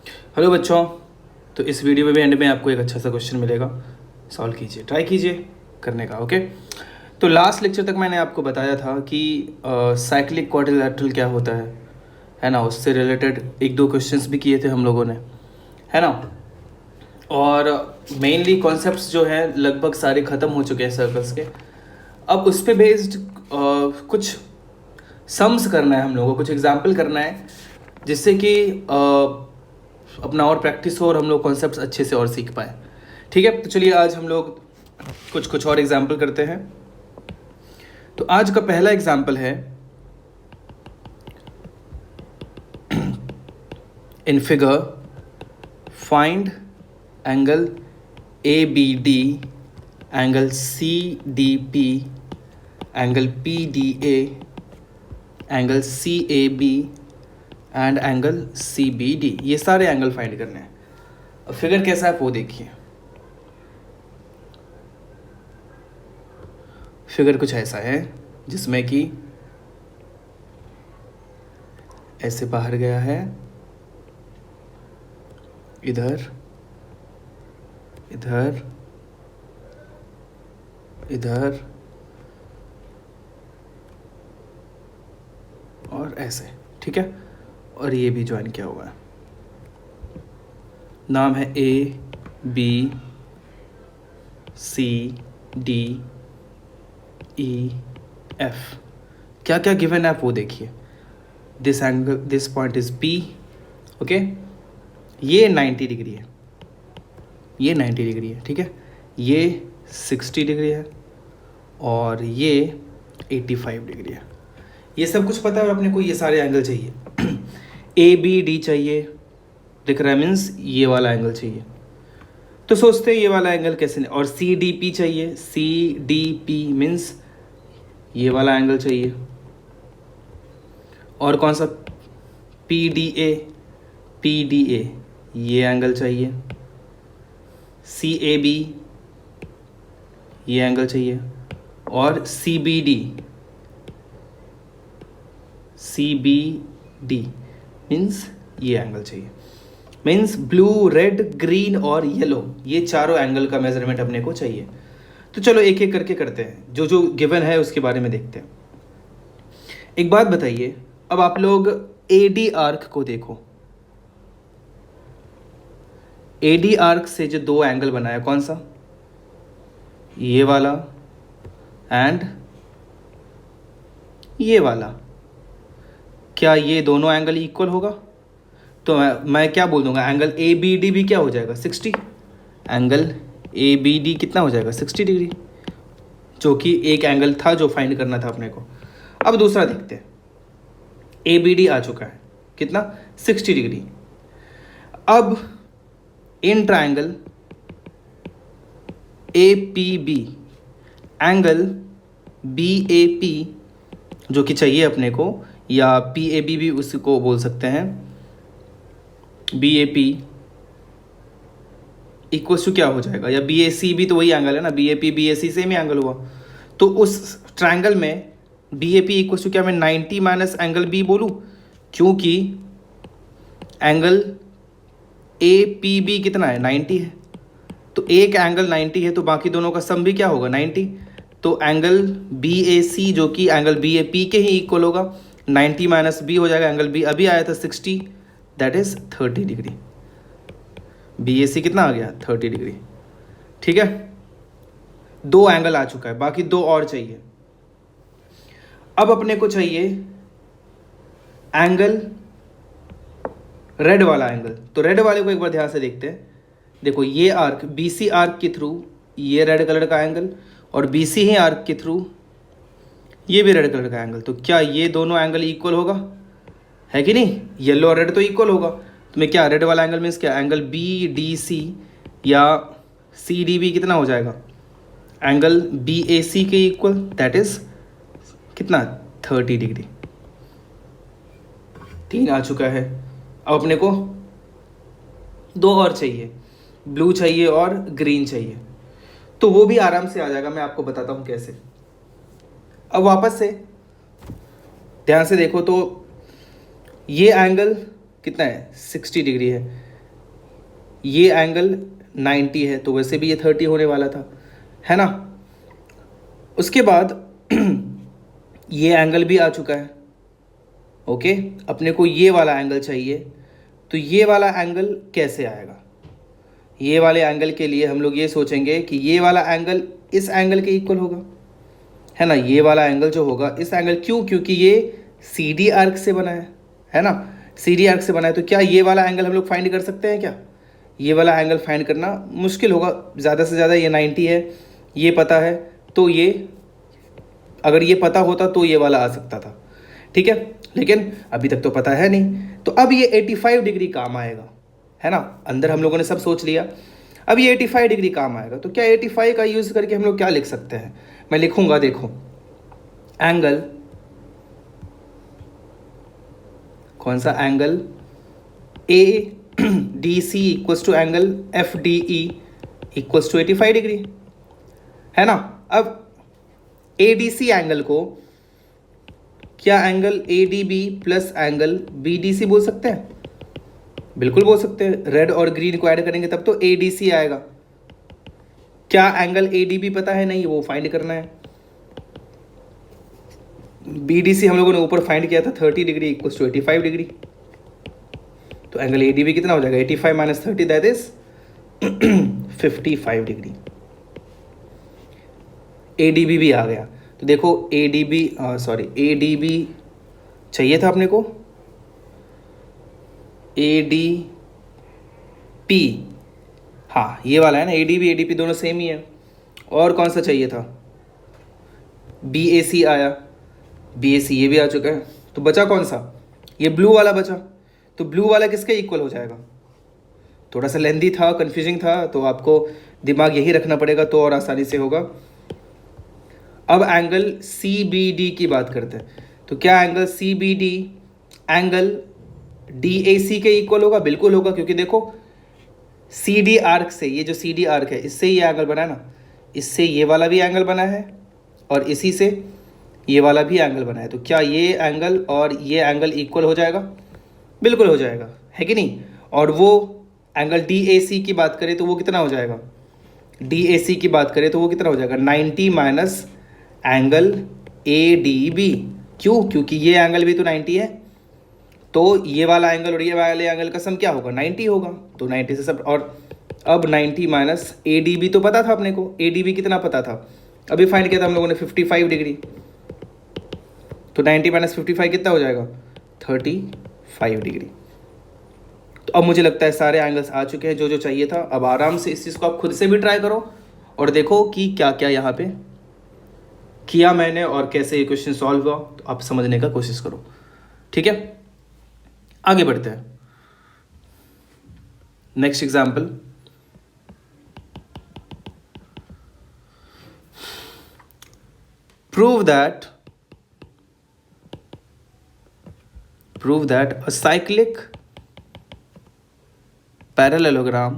Hello बच्चों। तो इस वीडियो में भी एंड में आपको एक अच्छा सा क्वेश्चन मिलेगा, सॉल्व कीजिए, ट्राई कीजिए करने का। ओके, तो लास्ट लेक्चर तक मैंने आपको बताया था कि साइक्लिक क्वाड्रिलेटरल क्या होता है ना। उससे रिलेटेड एक दो क्वेश्चंस भी किए थे हम लोगों ने, है ना। और मेनली कॉन्सेप्ट्स जो हैं लगभग सारे ख़त्म हो चुके हैं सर्कल्स के। अब उस पर बेस्ड कुछ सम्स करना है हम लोगों को, कुछ एग्जाम्पल करना है, जिससे कि अपना और प्रैक्टिस हो और हम लोग कॉन्सेप्ट्स अच्छे से और सीख पाए। ठीक है, तो चलिए आज हम लोग कुछ और एग्जाम्पल करते हैं। तो आज का पहला एग्जाम्पल है, in figure find angle A B D, angle C D P, angle P D A, angle C A B and angle C B D. ये सारे एंगल फाइंड करने हैं। अब फिगर कैसा है वो देखिए। फिगर कुछ ऐसा है जिसमें कि ऐसे बाहर गया है, इधर इधर इधर और ऐसे, ठीक है। और ये भी ज्वाइन किया हुआ है। नाम है A B C D E F. क्या क्या गिवन है आप वो देखिए। This angle, this point is P. Okay, ये 90 डिग्री है, ये 90 डिग्री है, ठीक है। ये 60 डिग्री है और ये 85 डिग्री है। ये सब कुछ पता है और अपने को ये सारे एंगल चाहिए। ए बी डी चाहिए, दिख रहा है, मीन्स ये वाला एंगल चाहिए। तो सोचते हैं ये वाला एंगल कैसे, और सी डी पी चाहिए, सी डी पी मीन्स ये वाला एंगल चाहिए। और कौन सा, पी डी ए, पी डी ए ये एंगल चाहिए। सी ए बी ये एंगल चाहिए। और C B D, C B D means ये एंगल चाहिए। मीन्स ब्लू, रेड, ग्रीन और येलो, ये चारों एंगल का मेजरमेंट अपने को चाहिए। तो चलो एक एक करके करते हैं, जो जो गिवन है उसके बारे में देखते हैं। एक बात बताइए, अब आप लोग ए डी आर्क को देखो। ए डी आर्क से जो दो एंगल बनाया, कौन सा, ये वाला एंड ये वाला, क्या ये दोनों एंगल इक्वल होगा? तो मैं क्या बोल दूंगा, एंगल ए बी डी भी क्या हो जाएगा, 60। एंगल ए बी डी कितना हो जाएगा, 60 डिग्री, जो कि एक एंगल था जो फाइंड करना था अपने को। अब दूसरा देखते हैं। ए बी डी आ चुका है, कितना, 60 डिग्री। अब in triangle A P B, angle B A P जो कि चाहिए अपने को, या पी ए बी भी उसको बोल सकते हैं, B A P equal to क्या हो जाएगा, या बी ए सी भी तो वही एंगल है ना, B A P B A C same ही एंगल हुआ। तो उस ट्राइंगल में B A P equal to क्या, मैं 90 माइनस एंगल बी बोलूँ, क्योंकि एंगल ए पी बी कितना है, 90 है। तो एक एंगल 90 है तो बाकी दोनों का सम भी क्या होगा, 90। तो एंगल बी ए सी जो कि एंगल बी ए पी के ही इक्वल होगा, 90 माइनस बी हो जाएगा, एंगल बी अभी आया था 60, that is 30 degree. B A सी कितना आ गया, 30 डिग्री, ठीक है। दो एंगल आ चुका है, बाकी दो और चाहिए। अब अपने को चाहिए एंगल, रेड वाला एंगल। तो रेड वाले को एक बार ध्यान से देखते हैं। देखो ये आर्क, बी सी आर्क के थ्रू ये रेड कलर का एंगल, और बी सी ही आर्क के थ्रू ये भी रेड कलर का एंगल। तो क्या ये दोनों एंगल इक्वल होगा, है कि नहीं, येलो और रेड तो इक्वल होगा। तो मैं क्या, रेड वाला एंगल मीन्स क्या, एंगल बी डी सी या सी डी बी कितना हो जाएगा, एंगल बी ए सी के इक्वल, दैट इज कितना, 30 डिग्री। 3 आ चुका है। अब अपने को दो और चाहिए, ब्लू चाहिए और ग्रीन चाहिए। तो वो भी आराम से आ जाएगा, मैं आपको बताता हूँ कैसे। अब वापस से ध्यान से देखो, तो ये एंगल कितना है, 60 डिग्री है। ये एंगल 90 है, तो वैसे भी ये 30 होने वाला था, है ना। उसके बाद ये एंगल भी आ चुका है, ओके। अपने को ये वाला एंगल चाहिए, तो ये वाला एंगल कैसे आएगा? ये वाले एंगल के लिए हम लोग ये सोचेंगे कि ये वाला एंगल इस एंगल के इक्वल होगा, है ना। ये वाला एंगल जो होगा इस एंगल, क्यों? क्योंकि ये सी डी आर्क से बना है ना। सी डी आर्क से बना है, तो क्या ये वाला एंगल हम लोग फाइंड कर सकते हैं क्या? ये वाला एंगल फाइंड करना मुश्किल होगा, ज़्यादा से ज़्यादा ये 90 है, ये पता है, तो ये अगर ये पता होता तो ये वाला आ सकता था, ठीक है। लेकिन अभी तक तो पता है नहीं, तो अब ये 85 डिग्री काम आएगा, है ना। अंदर हम लोगों ने सब सोच लिया, अब ये 85 डिग्री काम आएगा। तो क्या 85 का यूज़ करके हम लोग क्या लिख सकते हैं? मैं लिखूंगा, देखो, एंगल, कौन सा angle? A D C equals to angle F D E equals to 85 degree, है ना। अब ए डी सी एंगल को क्या angle A D B plus angle B D C बोल सकते हैं? बिल्कुल बोल सकते हैं। रेड और ग्रीन को ऐड करेंगे तब तो ए डी सी आएगा। क्या एंगल ए डी बी पता है? नहीं, वो फाइंड करना है। बी डी सी हम लोगों ने ऊपर फाइंड किया था 30 डिग्री इक्वल्स टू 85 डिग्री, तो एंगल ए डी बी कितना हो जाएगा? 85 minus 30 that is 55 degree. A D B भी आ गया, तो देखो A D B, sorry, A D B चाहिए था अपने को, ए डी पी, हाँ ये वाला है ना, ए डी पी दोनों सेम ही है। और कौन सा चाहिए था? बी ए सी आया, बी ए सी ये भी आ चुका है, तो बचा कौन सा? ये ब्लू वाला बचा। तो ब्लू वाला किसके इक्वल हो जाएगा? थोड़ा सा लेंदी था, कंफ्यूजिंग था, तो आपको दिमाग यही रखना पड़ेगा तो और आसानी से होगा। अब एंगल सी बी डी की बात करते हैं, तो क्या angle C B D angle D A C के इक्वल होगा? बिल्कुल होगा, क्योंकि देखो सी डी आर्क से, ये जो सी डी आर्क है इससे ये एंगल बना है ना, इससे ये वाला भी एंगल बना है और इसी से ये वाला भी एंगल बना है, तो क्या ये एंगल और ये एंगल इक्वल हो जाएगा? बिल्कुल हो जाएगा, है कि नहीं। और वो एंगल डी ए सी की बात करें तो वो कितना हो जाएगा? डी ए सी की बात करें तो वो कितना हो जाएगा? 90 minus angle A D B. क्यों? क्योंकि ये एंगल भी तो 90 है, तो ये वाला एंगल और ये वाले एंगल का सम क्या होगा? 90 होगा, तो 90 से सब। और अब 90 माइनस ए डी बी तो पता था अपने को, ए डी बी कितना पता था? अभी फाइंड किया था हम लोगों ने 55 डिग्री, तो 90 माइनस 55 कितना हो जाएगा? 35 डिग्री। तो अब मुझे लगता है सारे एंगल्स आ चुके हैं जो जो चाहिए था। अब आराम से इस चीज़ को आप खुद से भी ट्राई करो और देखो कि क्या क्या यहाँ पे किया मैंने और कैसे ये क्वेश्चन सॉल्व हुआ, तो आप समझने का कोशिश करो, ठीक है। आगे बढ़ते हैं। Next example, prove that a cyclic parallelogram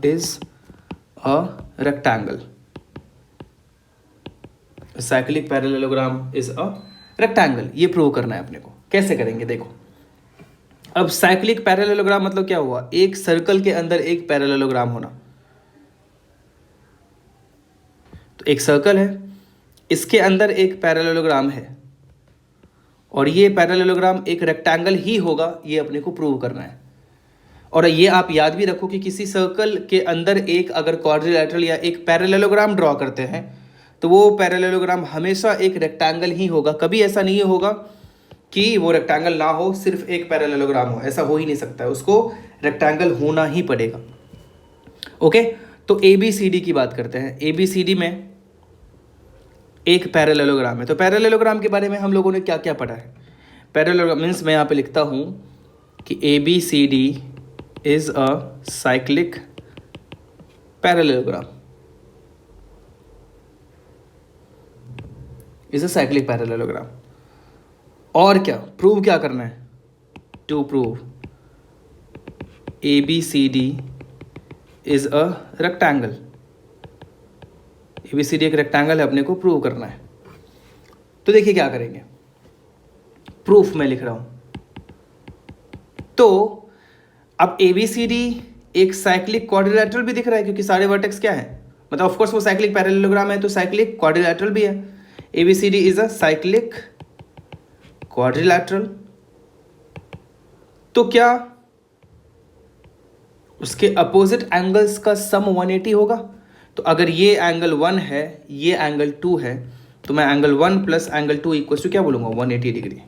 is a rectangle. A cyclic parallelogram is a rectangle. ये प्रूव करना है अपने को। कैसे करेंगे देखो। अब साइक्लिक पैरेललोग्राम मतलब क्या हुआ? एक सर्कल के अंदर एक पैरेललोग्राम होना। तो एक सर्कल है, इसके अंदर एक पैरेललोग्राम है और ये पैरेललोग्राम एक रेक्टेंगल ही होगा, ये अपने को प्रूव करना है। और ये आप याद भी रखो कि किसी सर्कल के अंदर एक अगर क्वाड्रिलैटरल या एक पैरेललोग्राम ड्रॉ करते हैं तो वो पैरेललोग्राम हमेशा एक रेक्टेंगल ही होगा। कभी ऐसा नहीं होगा कि वो रेक्टेंगल ना हो, सिर्फ एक पैरेललोग्राम हो, ऐसा हो ही नहीं सकता है, उसको रेक्टेंगल होना ही पड़ेगा। ओके, तो ए बी सी डी की बात करते हैं। ए बी सी डी में एक पैरेललोग्राम है, तो पैरेललोग्राम के बारे में हम लोगों ने क्या क्या पढ़ा है? पैरेललोग्राम मीन्स मैं यहाँ पे लिखता हूँ कि A B C D is a cyclic parallelogram, is a cyclic parallelogram. और क्या प्रूव क्या करना है? To prove A B C D is a rectangle. A B C D एक रेक्टेंगल है, अपने को प्रूव करना है। तो देखिए क्या करेंगे। प्रूफ मैं लिख रहा हूं। तो अब ABCD एक साइक्लिक क्वाड्रिलैटरल भी दिख रहा है, क्योंकि सारे वर्टेक्स क्या है, मतलब ऑफ कोर्स वो साइक्लिक पैरेललोग्राम है तो साइक्लिक क्वाड्रिलैटरल भी है। ABCD is a cyclic quadrilateral. तो क्या उसके अपोजिट एंगल्स का सम 180 होगा? तो अगर ये एंगल 1 है, ये एंगल 2 है, तो मैं angle 1 plus angle 2 equal to क्या बोलूंगा? 180 डिग्री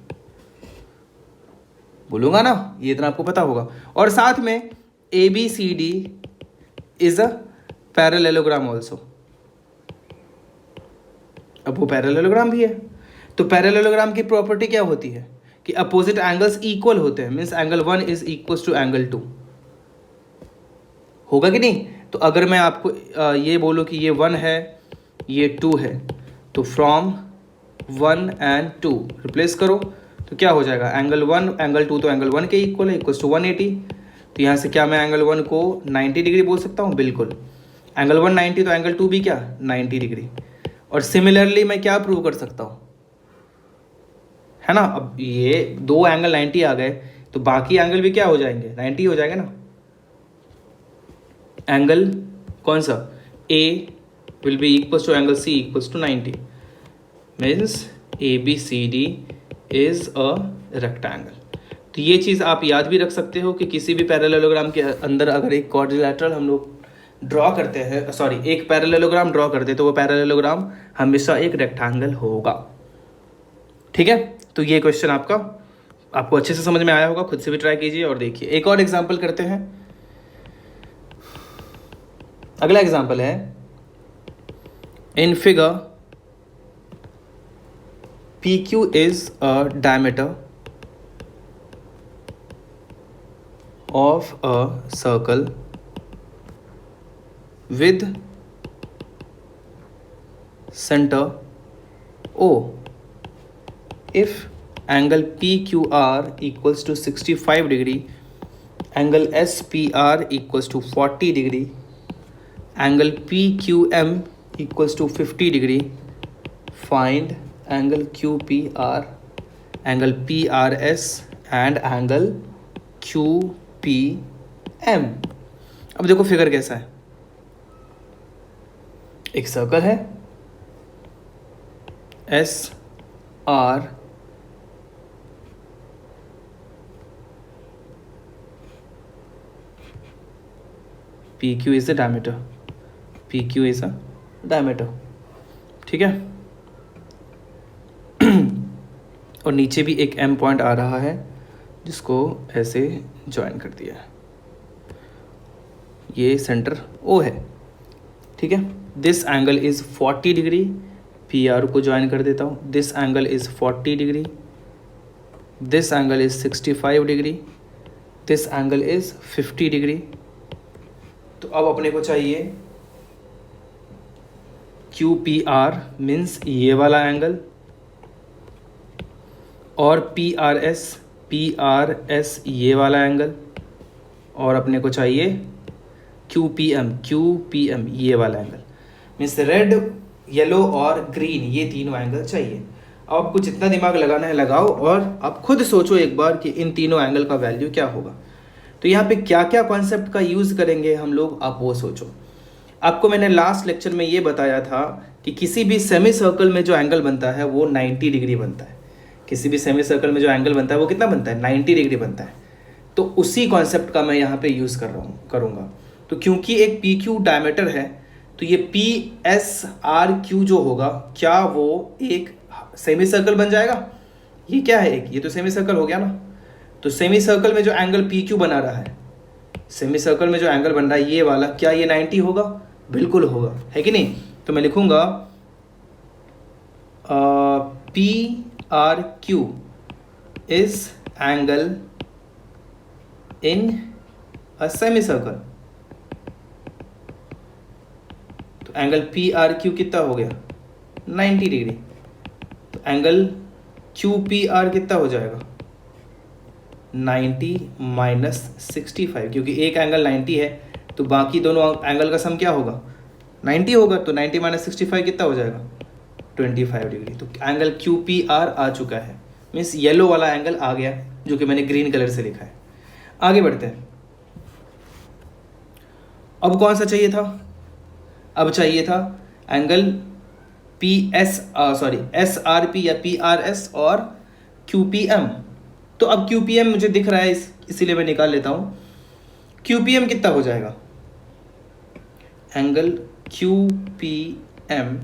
बोलूंगा ना, ये इतना आपको पता होगा। और साथ में ABCD is a parallelogram also. अब वो पैरेललोग्राम भी है, तो पैरेललोग्राम की प्रॉपर्टी क्या होती है कि अपोजिट एंगल्स इक्वल होते हैं, means angle 1 is equal to angle 2, होगा कि नहीं? तो अगर मैं आपको ये बोलूँ कि ये 1 है, ये 2 है, तो फ्रॉम 1 एंड 2 रिप्लेस करो तो क्या हो जाएगा? एंगल 1 एंगल 2 तो एंगल 1 के इक्वल है, इक्वल टू 180। तो यहाँ से क्या मैं एंगल 1 को 90 डिग्री बोल सकता हूँ? बिल्कुल। एंगल 1 90 तो एंगल 2 भी क्या? 90 डिग्री। और सिमिलरली मैं क्या प्रूव कर सकता हूँ, है ना? अब ये दो एंगल 90 आ गए तो बाकी एंगल भी क्या हो जाएंगे? 90 हो जाएंगे ना। एंगल कौन सा? A will be equals to angle C equals to 90, means ABCD is a rectangle. तो ये चीज़ आप याद भी रख सकते हो कि किसी भी पैरेललोग्राम के अंदर अगर एक क्वाड्रिलैटरल हम लोग ड्रॉ करते हैं, सॉरी एक पैरेललोग्राम ड्रॉ करते हैं, तो वो पैरेललोग्राम हमेशा एक रेक्टेंगल होगा। ठीक है, तो ये क्वेश्चन आपको अच्छे से समझ में आया होगा। खुद से भी ट्राई कीजिए और देखिए। एक और एग्जांपल करते हैं। अगला एग्जांपल है in figure PQ is a diameter of a circle with center O. If angle PQR equals to 65 degree, angle SPR equals to 40 degree, angle PQM equals to 50 degree, find angle QPR, angle PRS and angle QPM। अब देखो figure कैसा है। एक circle है SR, PQ is the diameter, PQ is a diameter, ठीक है। और नीचे भी एक M पॉइंट आ रहा है जिसको ऐसे ज्वाइन कर दिया है, ये सेंटर O है, ठीक है। This angle is 40 degree, PR को ज्वाइन कर देता हूँ। This angle is 40 degree, this angle is 65 degree, this angle is 50 degree. तो अब अपने को चाहिए QPR मीन्स ये वाला एंगल, और PRS ये वाला एंगल, और अपने को चाहिए QPM ये वाला एंगल, मीन्स रेड, येलो और ग्रीन, ये तीनों एंगल चाहिए। अब आपको जितना दिमाग लगाना है लगाओ और आप खुद सोचो एक बार कि इन तीनों एंगल का वैल्यू क्या होगा। तो यहाँ पे क्या क्या कॉन्सेप्ट का यूज़ करेंगे हम लोग, आप वो सोचो। आपको मैंने लास्ट लेक्चर में ये बताया था कि किसी भी सेमी सर्कल में जो एंगल बनता है वो 90 डिग्री बनता है। किसी भी सेमी सर्कल में जो एंगल बनता है वो कितना बनता है? 90 डिग्री बनता है। तो उसी कॉन्सेप्ट का मैं यहाँ पे यूज़ करूँगा। तो क्योंकि एक PQ डायमीटर है तो ये PSRQ जो होगा, क्या वो एक सेमी सर्कल बन जाएगा? ये क्या है? एक ये तो सेमी सर्कल हो गया ना। तो सेमी सर्कल में जो एंगल PQ बना रहा है, सेमी सर्कल में जो एंगल बन रहा है ये वाला, क्या ये 90 होगा? बिल्कुल होगा, है कि नहीं? तो मैं लिखूंगा PRQ is angle in a semicircle। तो एंगल PRQ कितना हो गया? 90 डिग्री। तो एंगल QPR कितना हो जाएगा? 90 माइनस 65, क्योंकि एक एंगल 90 है तो बाकी दोनों एंगल का सम क्या होगा? 90 होगा। तो 90 माइनस 65 कितना हो जाएगा? 25 डिग्री। तो एंगल QPR आ चुका है। मीन्स येलो वाला एंगल आ गया, जो कि मैंने ग्रीन कलर से लिखा है। आगे बढ़ते हैं। अब कौन सा चाहिए था? अब चाहिए था एंगल SRP या PRS और QPM। तो अब QPM मुझे दिख रहा है, इसीलिए मैं निकाल लेता हूँ। QPM कितना हो जाएगा? Angle QPM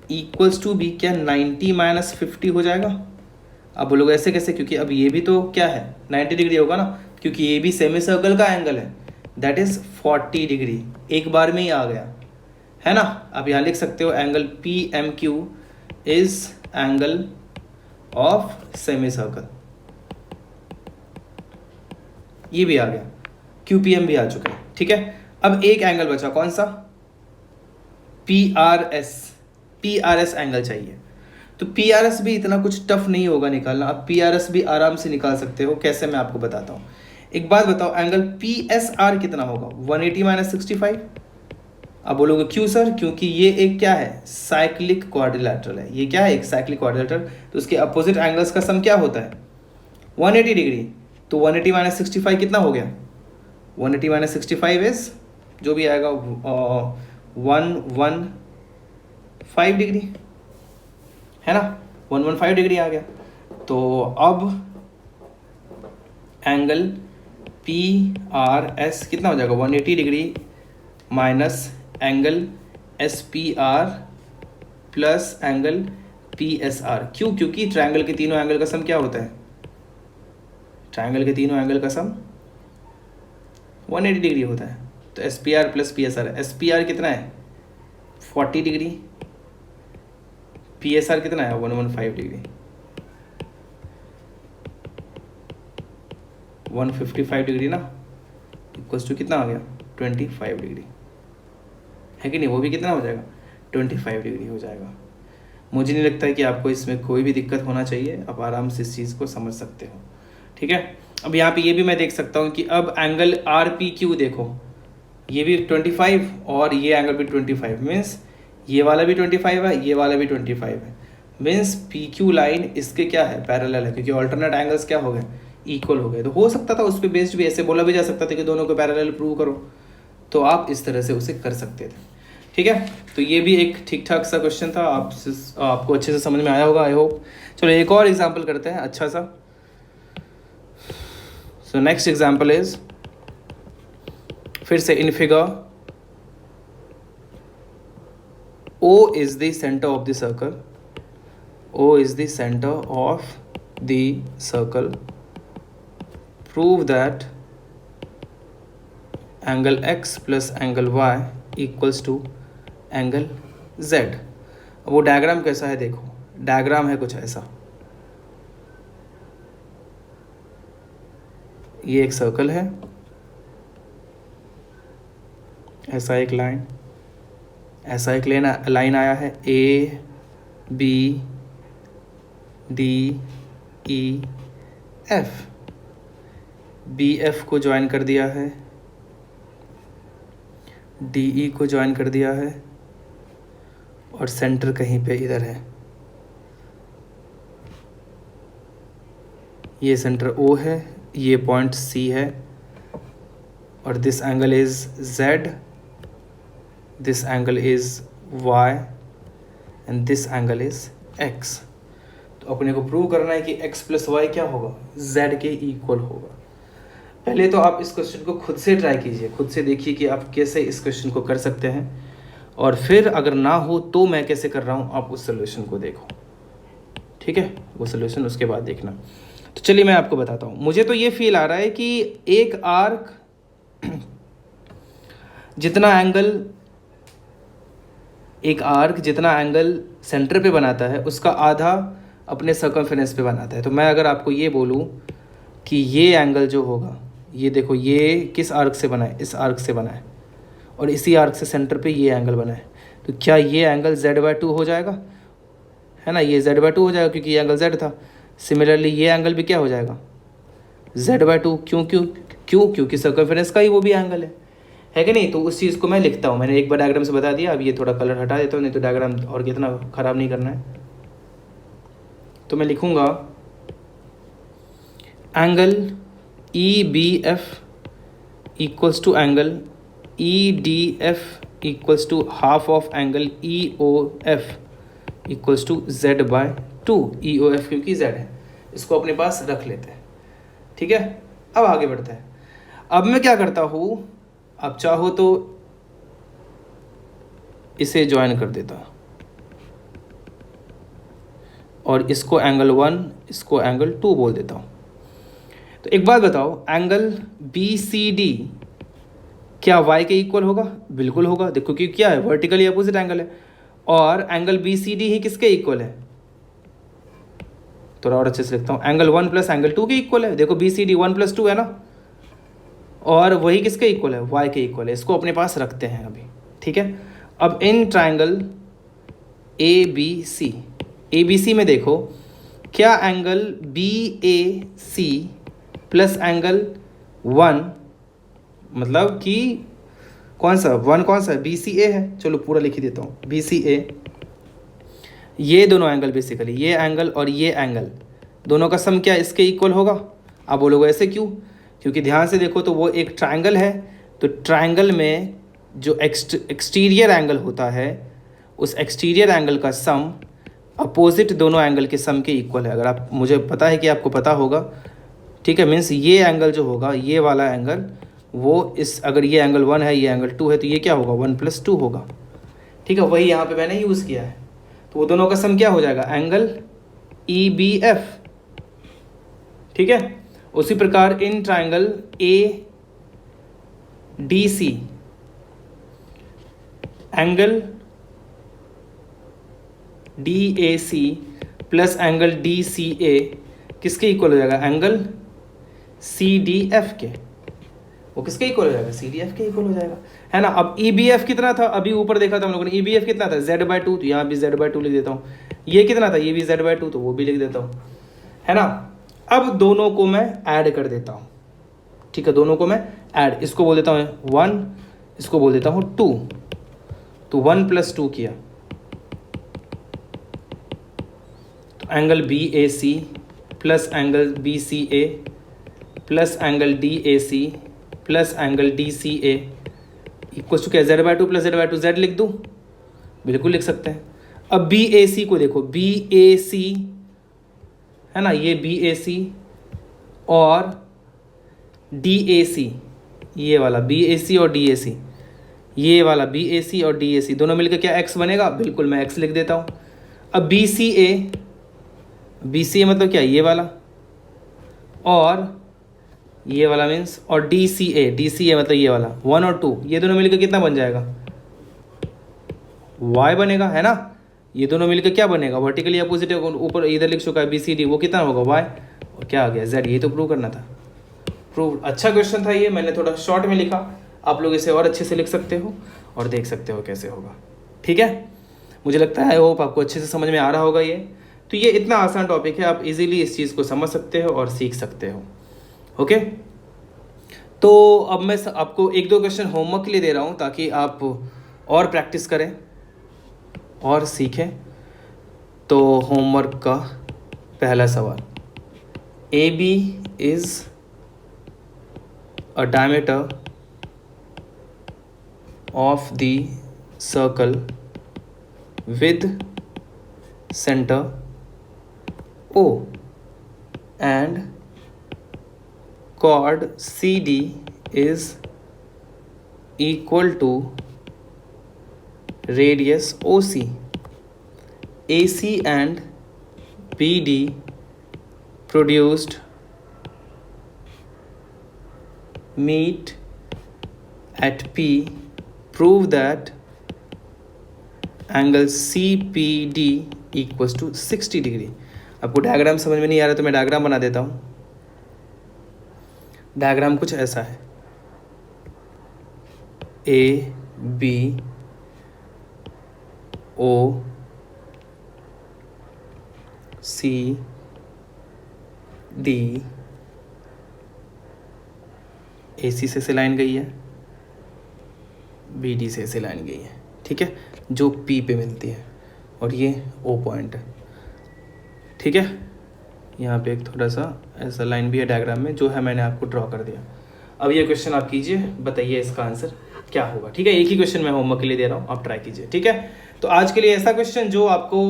equals to be क्या 90 - 50 हो जाएगा? अब बोलोगे ऐसे कैसे, क्योंकि अब ये भी तो क्या है 90 डिग्री होगा ना, क्योंकि ये भी सेमी सर्कल का एंगल है, दैट इज 40 डिग्री। एक बार में ही आ गया है ना। आप यहाँ लिख सकते हो angle PMQ is angle of semi circle. ये भी आ गया, QPM भी आ चुका है, ठीक है। अब एक एंगल बचा, कौन सा? PRS एंगल चाहिए। तो PRS भी इतना कुछ टफ नहीं होगा निकालना, आप PRS भी आराम से निकाल सकते हो। कैसे, मैं आपको बताता हूँ। एक बात बताओ, एंगल PSR कितना होगा? 180 - 65। अब बोलोगे क्यों सर? क्योंकि ये एक क्या है, साइक्लिक क्वाड्रिलैटरल है। ये क्या है, एक साइक्लिक क्वाड्रिलैटरल, तो उसके अपोजिट एंगल्स का सम क्या होता है? 180 डिग्री। तो 180 - 65 कितना हो गया? 180 - 65 इज जो भी आएगा 115 डिग्री, है ना। 115 डिग्री आ गया। तो अब एंगल PRS कितना हो जाएगा? 180 degree minus angle SPR plus angle PSR। क्यों? क्योंकि ट्रायंगल के तीनों एंगल का सम क्या होता है? ट्रायंगल के तीनों एंगल का सम 180 डिग्री होता है। तो SPR प्लस PSR, SPR कितना है? 40 डिग्री, PSR कितना है? 115 डिग्री, 155 डिग्री ना, इक्वल्स टू कितना आ गया? 25 डिग्री, है कि नहीं? वो भी कितना हो जाएगा? 25 डिग्री हो जाएगा। मुझे नहीं लगता है कि आपको इसमें कोई भी दिक्कत होना चाहिए, आप आराम से इस चीज़ को समझ सकते हो, ठीक है। अब यहाँ पे ये भी मैं देख सकता हूँ कि अब एंगल RPQ देखो, ये भी 25 और ये एंगल भी 25, मीन्स ये वाला भी 25 है, ये वाला भी 25 है। मीन्स PQ लाइन इसके क्या है? पैरेलल है, क्योंकि ऑल्टरनेट एंगल्स क्या हो गए? इक्वल हो गए। तो हो सकता था उस पर बेस्ड भी ऐसे बोला भी जा सकता था कि दोनों को पैरेलल प्रूव करो, तो आप इस तरह से उसे कर सकते थे, ठीक है। तो ये भी एक ठीक ठाक सा क्वेश्चन था, आपको अच्छे से समझ में आया होगा, आई होप। चलो एक और एग्जाम्पल करते हैं अच्छा सा। सो नेक्स्ट एग्जाम्पल इज, फिर से in figure, O is the center of the circle. O is the center of the circle. Prove that angle X plus angle Y equals to angle Z. वो diagram कैसा है देखो, diagram है कुछ ऐसा। ये एक सर्कल है, ऐसा एक लाइन, ऐसा एक लाइन आया है, ABDEF, BF को ज्वाइन कर दिया है, DE को ज्वाइन कर दिया है, और सेंटर कहीं पे इधर है। ये सेंटर O है, ये पॉइंट C है, और this angle is Z, this angle is Y and this angle is X। तो अपने को प्रूव करना है कि X प्लस Y क्या होगा? Z के इक्वल होगा। पहले तो आप इस क्वेश्चन को खुद से ट्राई कीजिए, खुद से देखिए कि आप कैसे इस क्वेश्चन को कर सकते हैं, और फिर अगर ना हो तो मैं कैसे कर रहा हूँ, आप उस सोल्यूशन को देखो, ठीक है। वो सोल्यूशन उसके बाद देखना। तो चलिए मैं आपको बताता हूँ। मुझे तो ये फील आ रहा है कि एक आर्क जितना एंगल सेंटर पे बनाता है उसका आधा अपने सर्कमफेरेंस पे बनाता है। तो मैं अगर आपको ये बोलूँ कि ये एंगल जो होगा, ये देखो, ये किस आर्क से बना है? इस आर्क से बना है, और इसी आर्क से सेंटर पे ये एंगल बना है। तो क्या ये एंगल Z/2 हो जाएगा? है ना, ये Z/2 हो जाएगा क्योंकि ये एंगल Z था। सिमिलरली ये एंगल भी क्या हो जाएगा? Z/2। क्योंकि सर्कमफेरेंस का ही वो भी एंगल है कि नहीं। तो उस चीज़ को मैं लिखता हूँ, मैंने एक बार डायग्राम से बता दिया। अब ये थोड़ा कलर हटा देता हूँ, नहीं तो डायग्राम और कितना ख़राब नहीं करना है। तो मैं लिखूँगा angle E B F equals to angle E D F equals to half of angle E O F equals to Z by two. E O F क्योंकि जेड है, इसको अपने पास रख लेते हैं। ठीक है, अब आगे बढ़ते हैं। अब मैं क्या करता हूँ, अब चाहो तो इसे ज्वाइन कर देता और इसको एंगल 1, इसको एंगल 2 बोल देता हूँ। तो एक बात बताओ, एंगल बी सी डी क्या y के इक्वल होगा? बिल्कुल होगा। देखो कि क्या है, वर्टिकली अपोजिट एंगल है। और एंगल बी सी डी ही किसके इक्वल है? थोड़ा और अच्छे से लिखता हूँ, एंगल 1 प्लस एंगल 2 के इक्वल है। देखो बी सी डी 1 + 2 है ना, और वही किसके इक्वल है? y के इक्वल है। इसको अपने पास रखते हैं अभी। ठीक है, अब इन ट्राइंगल ए बी सी में देखो, क्या angle B A C plus angle 1, मतलब कि कौन सा 1 कौन सा है? बी सी ए है। चलो पूरा लिख ही देता हूँ, बी सी ए। ये दोनों एंगल बेसिकली, ये एंगल और ये एंगल, दोनों का सम क्या इसके इक्वल होगा? आप बोलोगे ऐसे क्यों? क्योंकि ध्यान से देखो तो वो एक ट्राइंगल है, तो ट्राइंगल में जो एक्सटीरियर एंगल होता है, उस एक्सटीरियर एंगल का सम अपोजिट दोनों एंगल के सम के इक्वल है। अगर आप, मुझे पता है कि आपको पता होगा। ठीक है, मीन्स ये एंगल जो होगा, ये वाला एंगल, वो इस, अगर ये एंगल 1 है, ये एंगल 2 है, तो ये क्या होगा? 1 + 2 होगा। ठीक है, वही यहाँ पे मैंने यूज़ किया है। तो वो दोनों का सम क्या हो जाएगा? Angle E B F. ठीक है, उसी प्रकार in triangle A D C, angle D A C plus angle D C A किसके इक्वल हो जाएगा? एंगल सी डी एफ के। वो किसके इक्वल हो जाएगा? सी डी एफ के इक्वल हो जाएगा, है ना। अब ई बी एफ कितना था? अभी ऊपर देखा था हम लोगों ने, ई बी एफ कितना था? Z/2। तो यहाँ भी Z/2 लिख देता हूँ। ये कितना था? ये भी Z/2, तो वो भी लिख देता हूँ, है ना। अब दोनों को मैं ऐड कर देता हूँ। ठीक है, दोनों को मैं ऐड, इसको बोल देता हूँ 1, इसको बोल देता हूँ 2। तो 1 + 2 किया, तो angle B A C plus angle B C A plus angle D A C plus angle D C A equal to क्या? Z/2 + Z/2, Z लिख दूँ? बिल्कुल लिख सकते हैं। अब बी ए सी को देखो, बी ए सी है ना, ये बी ए सी और डी ए सी, ये वाला बी ए सी और डी ए सी, ये वाला बी ए सी और डी ए सी दोनों मिलकर क्या x बनेगा? बिल्कुल, मैं x लिख देता हूँ। अब बी सी ए मतलब क्या? ये वाला और ये वाला मीन्स, और डी सी ए मतलब ये वाला 1 और 2, ये दोनों मिलकर कितना बन जाएगा? y बनेगा, है ना। ये दोनों मिलकर क्या बनेगा? वर्टिकली अपोजिट, ऊपर इधर लिख चुका है बी सी डी, वो कितना होगा? y, और क्या आ गया? z। ये तो प्रूव करना था, प्रूव। अच्छा क्वेश्चन था ये, मैंने थोड़ा शॉर्ट में लिखा, आप लोग इसे और अच्छे से लिख सकते हो और देख सकते हो कैसे होगा। ठीक है, मुझे लगता है आई होप आपको अच्छे से समझ में आ रहा होगा ये। तो ये इतना आसान टॉपिक है, आप इजीली इस चीज़ को समझ सकते हो और सीख सकते हो। ओके, तो अब मैं आपको 1-2 क्वेश्चन होमवर्क के लिए दे रहा हूँ ताकि आप और प्रैक्टिस करें और सीखें। तो होमवर्क का पहला सवाल, A B is a diameter of the circle with center O and chord CD is equal to radius OC. AC and BD produced meet at P, prove that angle CPD equals to 60 degree. आपको diagram समझ में नहीं आ रहा तो मैं diagram बना देता हूँ। डायग्राम कुछ ऐसा है, A B O C D, A सी से लाइन गई है, बी डी से लाइन गई है। ठीक है, जो पी पे मिलती है, और ये ओ पॉइंट है। ठीक है, यहाँ पे एक थोड़ा सा ऐसा लाइन भी है डायग्राम में, जो है मैंने आपको ड्रॉ कर दिया। अब ये क्वेश्चन आप कीजिए, बताइए इसका आंसर क्या होगा। ठीक है, एक ही क्वेश्चन मैं होमवर्क के लिए दे रहा हूँ, आप ट्राई कीजिए। ठीक है, तो आज के लिए ऐसा क्वेश्चन जो आपको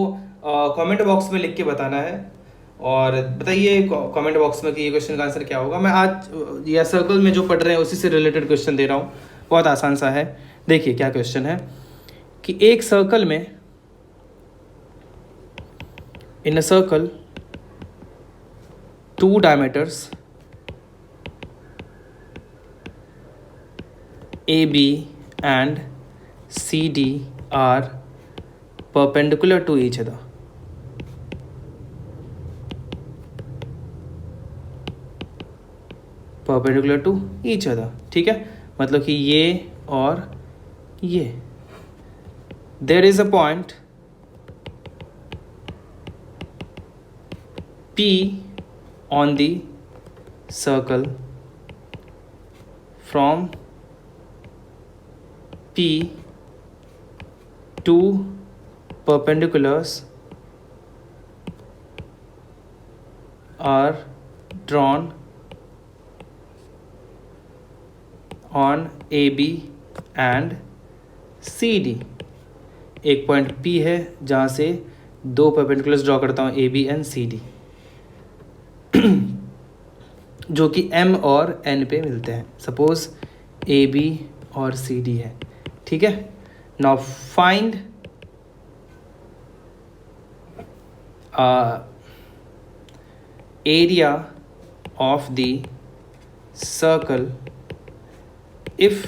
कमेंट बॉक्स में लिख के बताना है, और बताइए कमेंट बॉक्स में कि ये क्वेश्चन का आंसर क्या होगा। मैं आज या सर्कल में जो पढ़ रहे हैं उसी से रिलेटेड क्वेश्चन दे रहा हूँ, बहुत आसान सा है। देखिए क्या क्वेश्चन है कि एक सर्कल में, इन a circle 2 diameters AB and CD are perpendicular to each other. Perpendicular to each other. ठीक है, मतलब कि ये और ये, there is a point P on the circle from P two perpendiculars are drawn on AB and CD। एक point P है जहाँ से 2 परपेंडिकुलर्स ड्रॉ करता हूँ, AB एंड CD, जो कि M और N पे मिलते हैं। सपोज AB और CD है। ठीक है, now find area of the circle if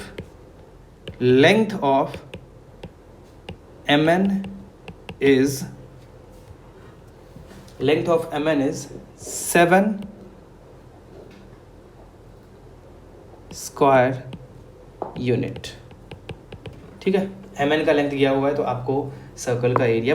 length of MN is 7 square unit. ठीक है, MN का लेंथ दिया हुआ है तो आपको सर्कल का एरिया